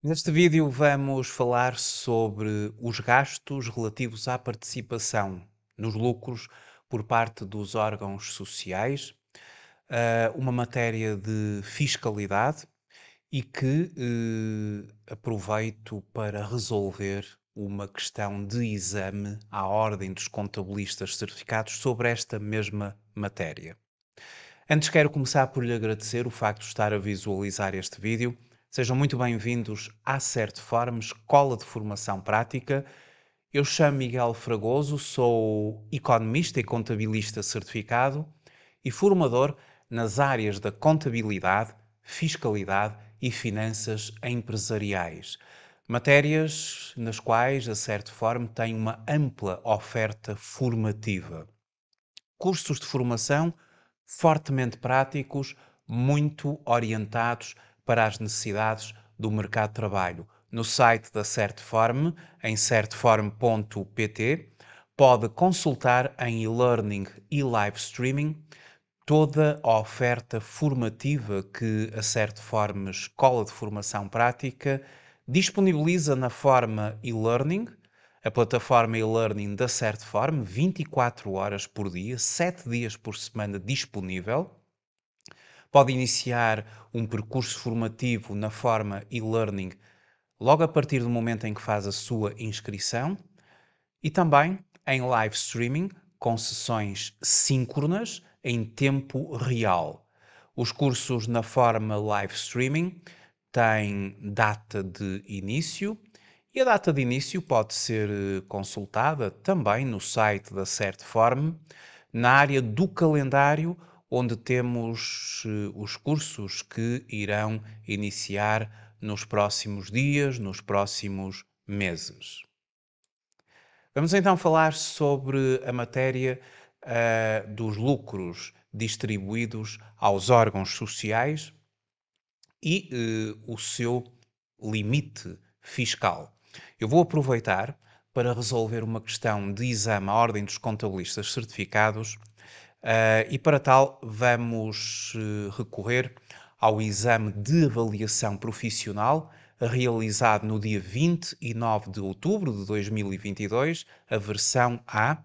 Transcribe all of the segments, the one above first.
Neste vídeo vamos falar sobre os gastos relativos à participação nos lucros por parte dos órgãos sociais, uma matéria de fiscalidade e que aproveito para resolver uma questão de exame à Ordem dos Contabilistas Certificados sobre esta mesma matéria. Antes quero começar por lhe agradecer o facto de estar a visualizar este vídeo. Sejam muito bem-vindos à Certform, Escola de Formação Prática. Eu chamo Miguel Fragoso, sou economista e contabilista certificado e formador nas áreas da contabilidade, fiscalidade e finanças empresariais. Matérias nas quais a Certform tem uma ampla oferta formativa. Cursos de formação fortemente práticos, muito orientados para as necessidades do mercado de trabalho. No site da Certform, em certform.pt, pode consultar em e-learning e live streaming toda a oferta formativa que a Certform Escola de Formação Prática disponibiliza na forma e-learning, a plataforma e-learning da Certform, 24 horas por dia, 7 dias por semana disponível. Pode iniciar um percurso formativo na forma e-learning logo a partir do momento em que faz a sua inscrição e também em live streaming com sessões síncronas em tempo real. Os cursos na forma live streaming têm data de início e a data de início pode ser consultada também no site da Certform, na área do calendário, onde temos os cursos que irão iniciar nos próximos dias, nos próximos meses. Vamos então falar sobre a matéria dos lucros distribuídos aos órgãos sociais e o seu limite fiscal. Eu vou aproveitar para resolver uma questão de exame à Ordem dos Contabilistas Certificados e para tal vamos recorrer ao exame de avaliação profissional realizado no dia 29 de outubro de 2022, a versão A,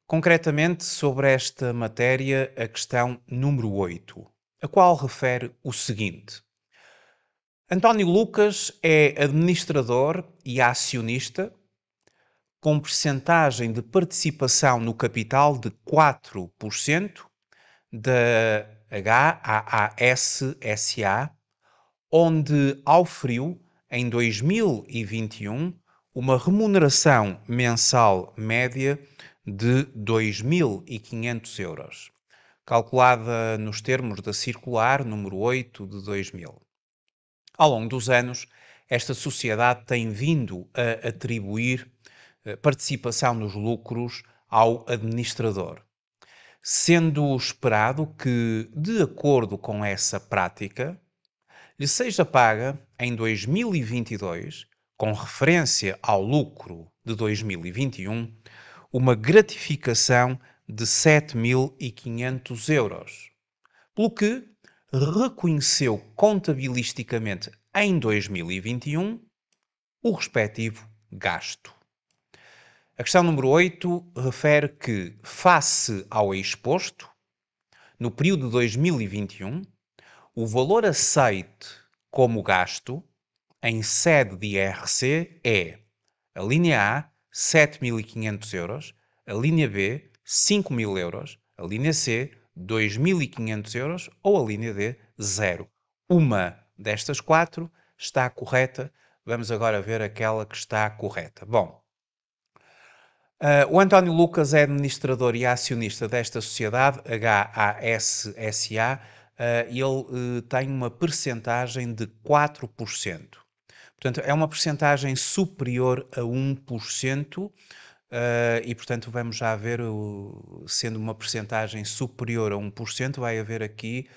concretamente sobre esta matéria, a questão número 8, a qual refere o seguinte: António Lucas é administrador e acionista com percentagem de participação no capital de 4% da HAAS SA, onde auferiu em 2021 uma remuneração mensal média de 2.500 euros, calculada nos termos da Circular número 8 de 2000. Ao longo dos anos, esta sociedade tem vindo a atribuir participação nos lucros ao administrador, sendo esperado que, de acordo com essa prática, lhe seja paga em 2022, com referência ao lucro de 2021, uma gratificação de 7.500 euros, pelo que reconheceu contabilisticamente em 2021 o respectivo gasto. A questão número 8 refere que, face ao exposto, no período de 2021, o valor aceite como gasto em sede de IRC é a linha A, 7.500 euros, a linha B, 5.000 euros, a linha C, 2.500 euros ou a linha D, 0. Uma destas quatro está correta. Vamos agora ver aquela que está correta. Bom, o António Lucas é administrador e acionista desta sociedade, HAS SA, e ele tem uma percentagem de 4%. Portanto, é uma percentagem superior a 1%, e, portanto, vamos já ver, sendo uma percentagem superior a 1%, vai haver aqui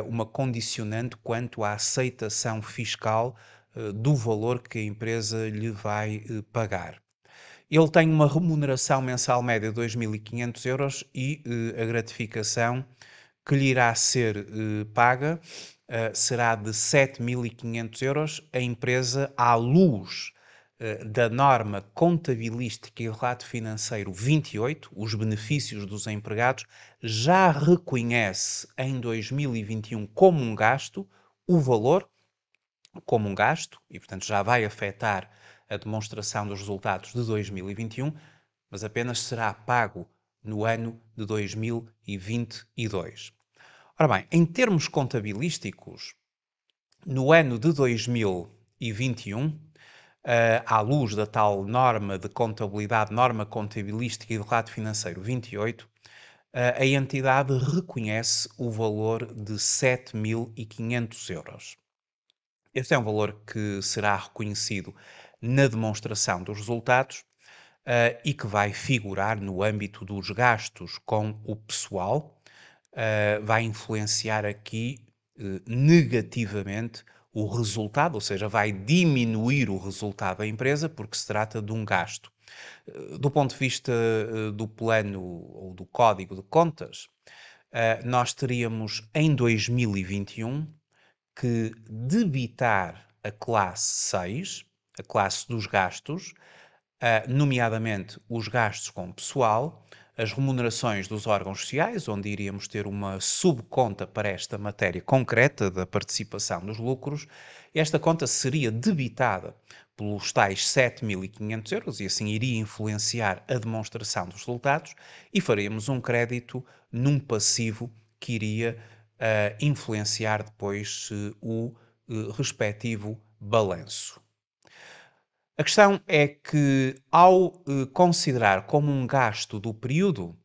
uma condicionante quanto à aceitação fiscal do valor que a empresa lhe vai pagar. Ele tem uma remuneração mensal média de 2.500 euros e a gratificação que lhe irá ser paga será de 7.500 euros. A empresa, à luz da norma contabilística e relato financeiro 28, os benefícios dos empregados, já reconhece em 2021 como um gasto o valor como um gasto e, portanto, já vai afetar a demonstração dos resultados de 2021, mas apenas será pago no ano de 2022. Ora bem, em termos contabilísticos, no ano de 2021, à luz da tal norma de contabilidade, norma contabilística e de relato financeiro 28, a entidade reconhece o valor de 7.500 euros. Este é um valor que será reconhecido na demonstração dos resultados e que vai figurar no âmbito dos gastos com o pessoal, vai influenciar aqui negativamente o resultado, ou seja, vai diminuir o resultado da empresa porque se trata de um gasto. Do ponto de vista do plano ou do código de contas, nós teríamos em 2021 que debitar a classe 6, a classe dos gastos, nomeadamente os gastos com pessoal, as remunerações dos órgãos sociais, onde iríamos ter uma subconta para esta matéria concreta da participação nos lucros. Esta conta seria debitada pelos tais 7.500 euros e assim iria influenciar a demonstração dos resultados e faríamos um crédito num passivo que iria influenciar depois o respectivo balanço. A questão é que, ao considerar como um gasto do período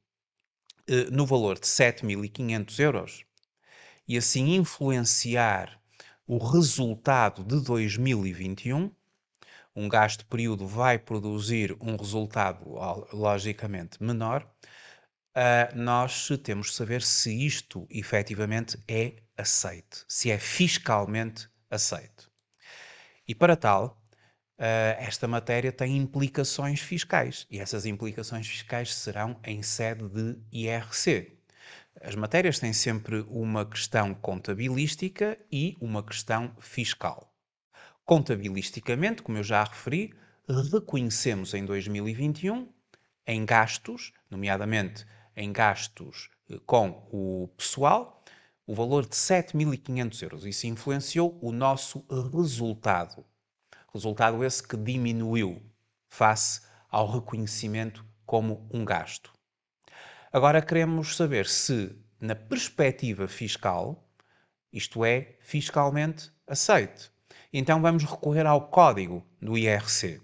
no valor de 7.500 euros e assim influenciar o resultado de 2021, um gasto período vai produzir um resultado logicamente menor, nós temos de saber se isto efetivamente é aceite, se é fiscalmente aceite. E para tal, esta matéria tem implicações fiscais e essas implicações fiscais serão em sede de IRC. As matérias têm sempre uma questão contabilística e uma questão fiscal. Contabilisticamente, como eu já referi, reconhecemos em 2021 em gastos, nomeadamente em gastos com o pessoal, o valor de 7.500 euros. Isso influenciou o nosso resultado. Resultado esse que diminuiu face ao reconhecimento como um gasto. Agora queremos saber se, na perspectiva fiscal, isto é fiscalmente aceite. Então vamos recorrer ao código do IRC.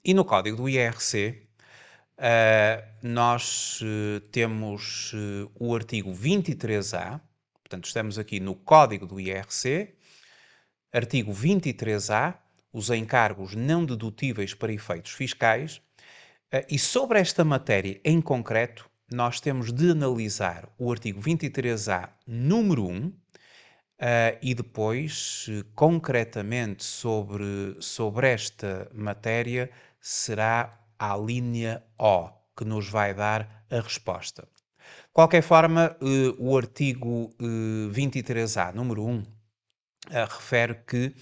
E no código do IRC, nós temos o artigo 23A, portanto estamos aqui no código do IRC, artigo 23A, os encargos não dedutíveis para efeitos fiscais, e sobre esta matéria em concreto, nós temos de analisar o artigo 23A, número 1, e depois, concretamente sobre esta matéria, será a linha O que nos vai dar a resposta. De qualquer forma, o artigo 23A, número 1, refere que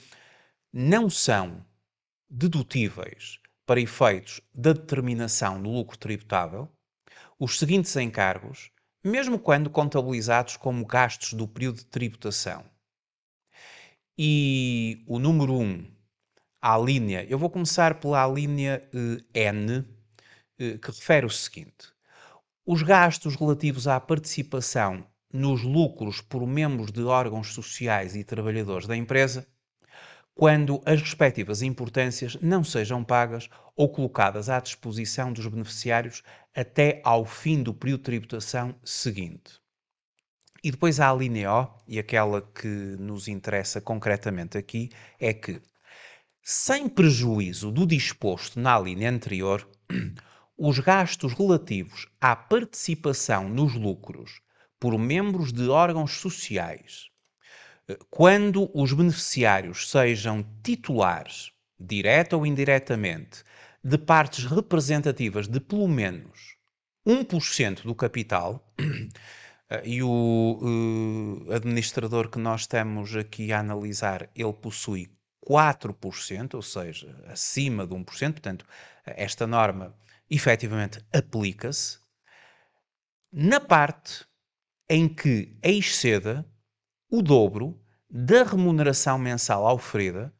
não são dedutíveis para efeitos da determinação do lucro tributável os seguintes encargos, mesmo quando contabilizados como gastos do período de tributação. E o número 1, a linha, eu vou começar pela linha N, que refere o seguinte: os gastos relativos à participação nos lucros por membros de órgãos sociais e trabalhadores da empresa, quando as respectivas importâncias não sejam pagas ou colocadas à disposição dos beneficiários até ao fim do período de tributação seguinte. E depois há a linha O, e aquela que nos interessa concretamente aqui é que, sem prejuízo do disposto na linha anterior, os gastos relativos à participação nos lucros por membros de órgãos sociais, quando os beneficiários sejam titulares, direta ou indiretamente, de partes representativas de pelo menos 1% do capital, E o administrador que nós estamos aqui a analisar, ele possui 4%, ou seja, acima de 1%, portanto, esta norma efetivamente aplica-se na parte em que exceda o dobro da remuneração mensal oferida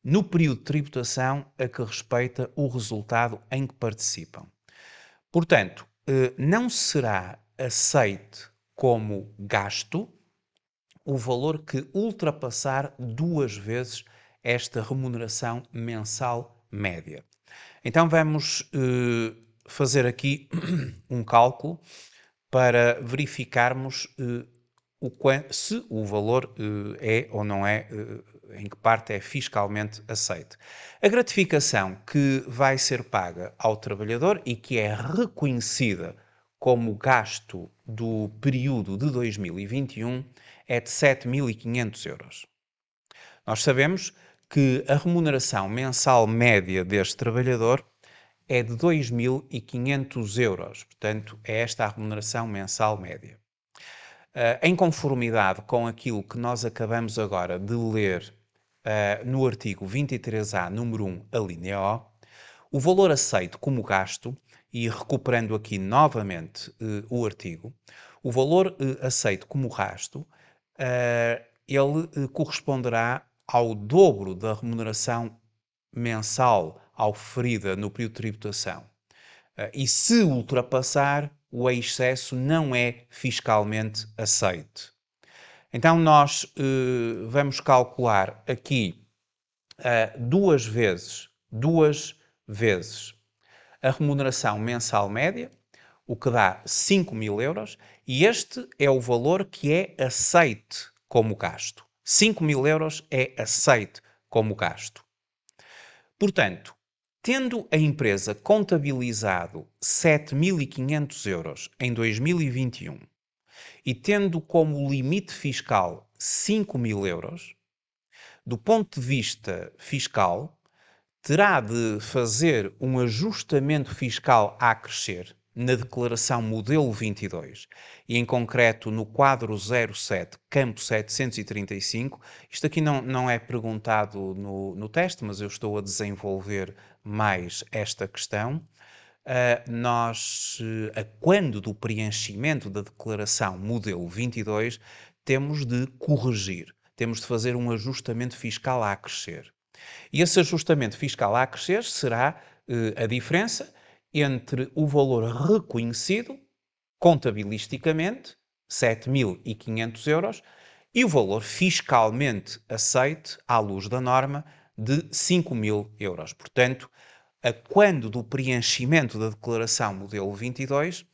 no período de tributação a que respeita o resultado em que participam. Portanto, não será aceite como gasto o valor que ultrapassar 2 vezes esta remuneração mensal média. Então vamos fazer aqui um cálculo para verificarmos se o valor é ou não é, em que parte é fiscalmente aceite. A gratificação que vai ser paga ao trabalhador e que é reconhecida como gasto do período de 2021 é de 7.500 euros. Nós sabemos que a remuneração mensal média deste trabalhador é de 2.500 euros. Portanto, é esta a remuneração mensal média. Em conformidade com aquilo que nós acabamos agora de ler no artigo 23A, número 1, a linha O valor aceito como gasto, e recuperando aqui novamente o artigo, o valor aceito como gasto, ele corresponderá ao dobro da remuneração mensal oferida no período de tributação. E se ultrapassar, o excesso não é fiscalmente aceite. Então nós vamos calcular aqui duas vezes a remuneração mensal média, o que dá 5.000 euros, e este é o valor que é aceite como gasto. 5.000 euros é aceite como gasto. Portanto, tendo a empresa contabilizado 7.500 euros em 2021 e tendo como limite fiscal 5.000 euros, do ponto de vista fiscal, terá de fazer um ajustamento fiscal a crescer na declaração modelo 22 e em concreto no quadro 07, campo 735. Isto aqui não é perguntado no teste, mas eu estou a desenvolver mais esta questão. A quando do preenchimento da declaração modelo 22, temos de corrigir, temos de fazer um ajustamento fiscal a crescer. E esse ajustamento fiscal a crescer será a diferença entre o valor reconhecido contabilisticamente, 7.500 euros, e o valor fiscalmente aceite, à luz da norma, de 5.000 euros. Portanto, a quando do preenchimento da declaração modelo 22,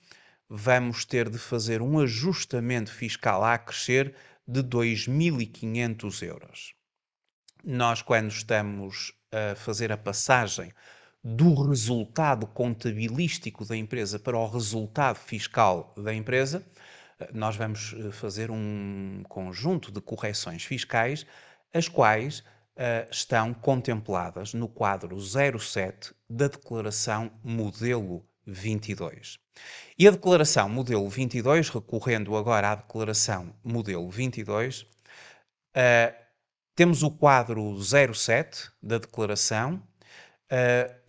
vamos ter de fazer um ajustamento fiscal a crescer de 2.500 euros. Nós, quando estamos a fazer a passagem do resultado contabilístico da empresa para o resultado fiscal da empresa, nós vamos fazer um conjunto de correções fiscais, as quais estão contempladas no quadro 07 da Declaração Modelo 22. E a Declaração Modelo 22, recorrendo agora à Declaração Modelo 22, temos o quadro 07 da declaração.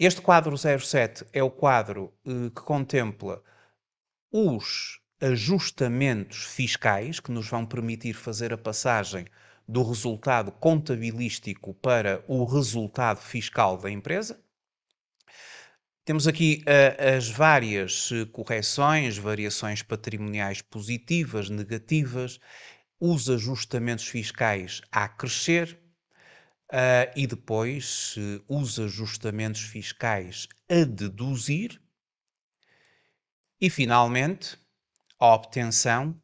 Este quadro 07 é o quadro que contempla os ajustamentos fiscais que nos vão permitir fazer a passagem do resultado contabilístico para o resultado fiscal da empresa. Temos aqui as várias correções, variações patrimoniais positivas, negativas, os ajustamentos fiscais a crescer e depois os ajustamentos fiscais a deduzir e, finalmente, a obtenção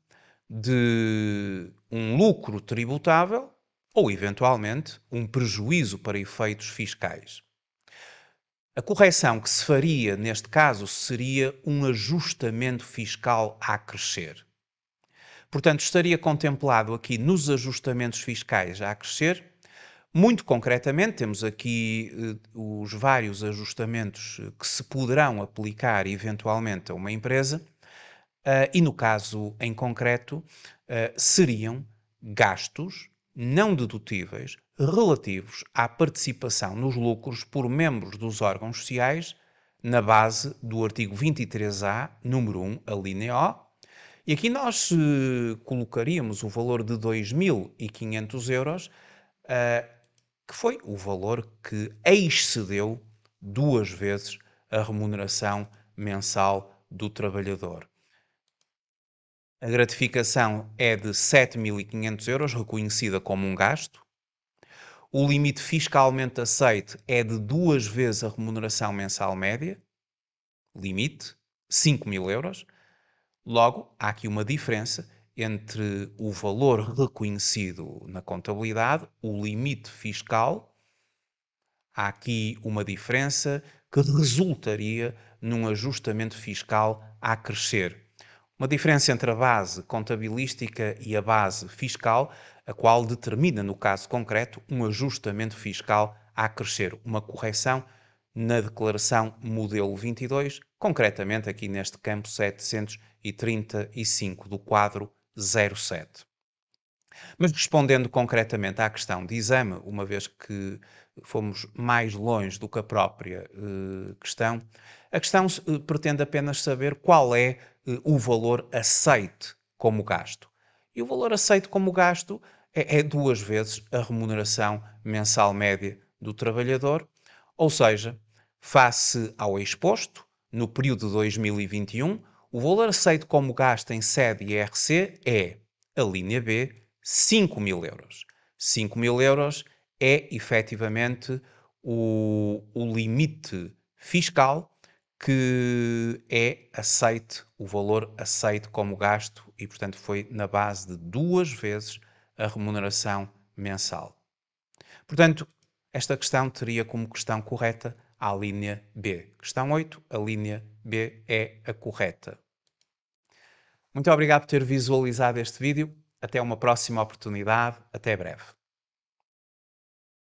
de um lucro tributável ou, eventualmente, um prejuízo para efeitos fiscais. A correção que se faria neste caso seria um ajustamento fiscal a crescer. Portanto, estaria contemplado aqui nos ajustamentos fiscais a crescer. Muito concretamente, temos aqui os vários ajustamentos que se poderão aplicar eventualmente a uma empresa. E no caso em concreto, seriam gastos não dedutíveis relativos à participação nos lucros por membros dos órgãos sociais na base do artigo 23A, número 1, a linha O. E aqui nós colocaríamos o valor de 2.500 euros, que foi o valor que excedeu duas vezes a remuneração mensal do trabalhador. A gratificação é de 7.500 euros, reconhecida como um gasto. O limite fiscalmente aceite é de duas vezes a remuneração mensal média, limite, 5.000 euros. Logo, há aqui uma diferença entre o valor reconhecido na contabilidade, o limite fiscal. Há aqui uma diferença que resultaria num ajustamento fiscal a crescer. Uma diferença entre a base contabilística e a base fiscal, a qual determina, no caso concreto, um ajustamento fiscal a crescer, uma correção na declaração modelo 22, concretamente aqui neste campo 735 do quadro 07. Mas respondendo concretamente à questão de exame, uma vez que fomos mais longe do que a própria questão, a questão pretende apenas saber qual é o valor aceite como gasto. E o valor aceite como gasto é duas vezes a remuneração mensal média do trabalhador, ou seja, face ao exposto, no período de 2021, o valor aceito como gasto em sede IRC é, a linha B, 5.000 euros. 5.000 euros é efetivamente o limite fiscal que é aceite, o valor aceite como gasto e, portanto, foi na base de duas vezes a remuneração mensal. Portanto, esta questão teria como questão correta a linha B. Questão 8, a linha B é a correta. Muito obrigado por ter visualizado este vídeo. Até uma próxima oportunidade. Até breve.